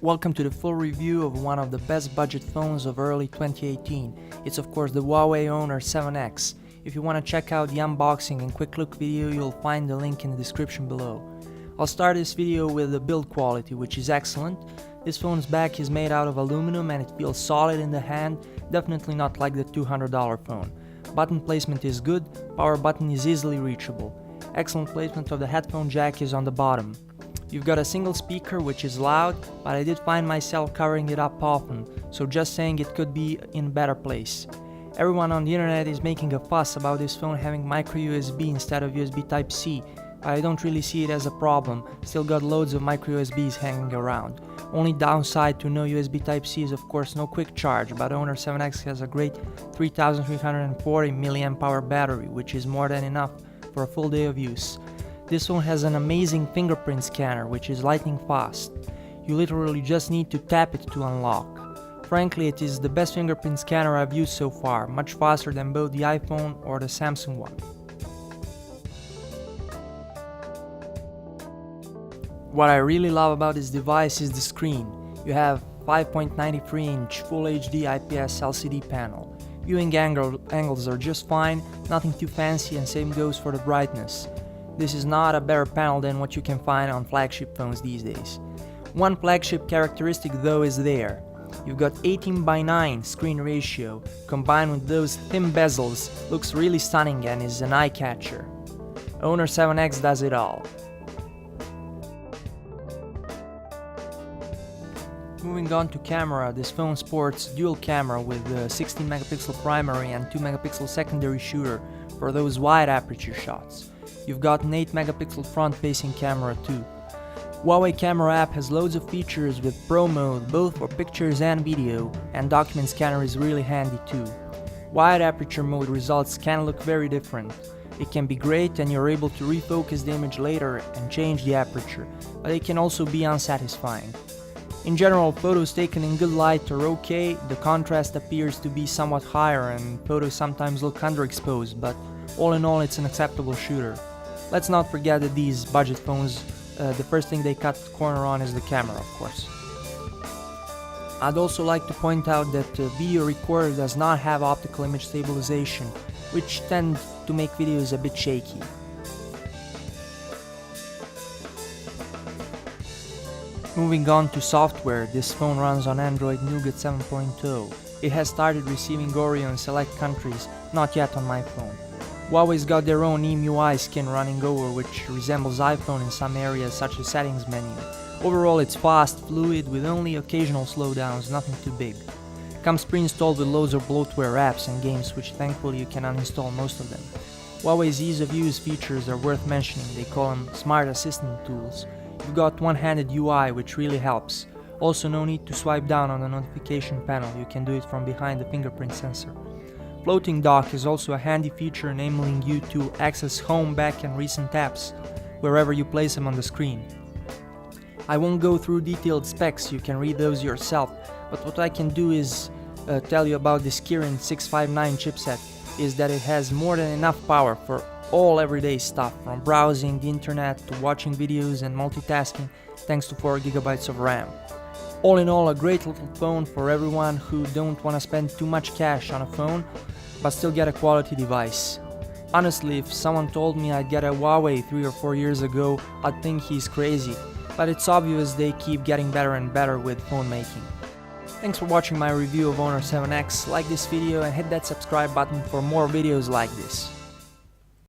Welcome to the full review of one of the best budget phones of early 2018. It's of course the Huawei Honor 7X. If you want to check out the unboxing and quick look video, you'll find the link in the description below. I'll start this video with the build quality, which is excellent. This phone's back is made out of aluminum and it feels solid in the hand, definitely not like the $200 phone. Button placement is good, power button is easily reachable. Excellent placement of the headphone jack is on the bottom. You've got a single speaker which is loud, but I did find myself covering it up often, so just saying it could be in a better place. Everyone on the internet is making a fuss about this phone having micro USB instead of USB Type-C, but I don't really see it as a problem. Still got loads of micro USBs hanging around. Only downside to no USB Type-C is of course no quick charge, but Honor 7X has a great 3340 mAh battery, which is more than enough for a full day of use. This one has an amazing fingerprint scanner which is lightning fast. You literally just need to tap it to unlock. Frankly, it is the best fingerprint scanner I've used so far, much faster than both the iPhone or the Samsung one. What I really love about this device is the screen. You have 5.93-inch Full HD IPS LCD panel. Viewing angles are just fine, nothing too fancy, and same goes for the brightness. This is not a better panel than what you can find on flagship phones these days. One flagship characteristic though is there. You've got 18:9 screen ratio, combined with those thin bezels, looks really stunning and is an eye catcher. Honor 7X does it all. Moving on to camera, this phone sports dual camera with a 16 megapixel primary and 2 megapixel secondary shooter for those wide aperture shots. You've got an 8 megapixel front-facing camera too. Huawei camera app has loads of features with Pro mode both for pictures and video, and document scanner is really handy too. Wide aperture mode results can look very different. It can be great and you're able to refocus the image later and change the aperture, but it can also be unsatisfying. In general, photos taken in good light are okay, the contrast appears to be somewhat higher and photos sometimes look underexposed, but all in all it's an acceptable shooter. Let's not forget that these budget phones, the first thing they cut the corner on is the camera, of course. I'd also like to point out that the video recorder does not have optical image stabilization, which tends to make videos a bit shaky. Moving on to software, this phone runs on Android Nougat 7.0. It has started receiving Oreo in select countries, not yet on my phone. Huawei's got their own EMUI skin running over, which resembles iPhone in some areas such as settings menu. Overall it's fast, fluid, with only occasional slowdowns, nothing too big. Comes pre-installed with loads of bloatware apps and games, which thankfully you can uninstall most of them. Huawei's ease of use features are worth mentioning, they call them smart assistant tools. You've got one-handed UI, which really helps. Also no need to swipe down on the notification panel, you can do it from behind the fingerprint sensor. Floating dock is also a handy feature enabling you to access home, back and recent apps wherever you place them on the screen. I won't go through detailed specs, you can read those yourself, but what I can do is tell you about this Kirin 659 chipset is that it has more than enough power for all everyday stuff, from browsing the internet to watching videos and multitasking, thanks to 4 GB of RAM. All in all, a great little phone for everyone who don't want to spend too much cash on a phone, but still get a quality device. Honestly, if someone told me I'd get a Huawei 3 or 4 years ago, I'd think he's crazy, but it's obvious they keep getting better and better with phone making. Thanks for watching my review of Honor 7X, like this video and hit that subscribe button for more videos like this.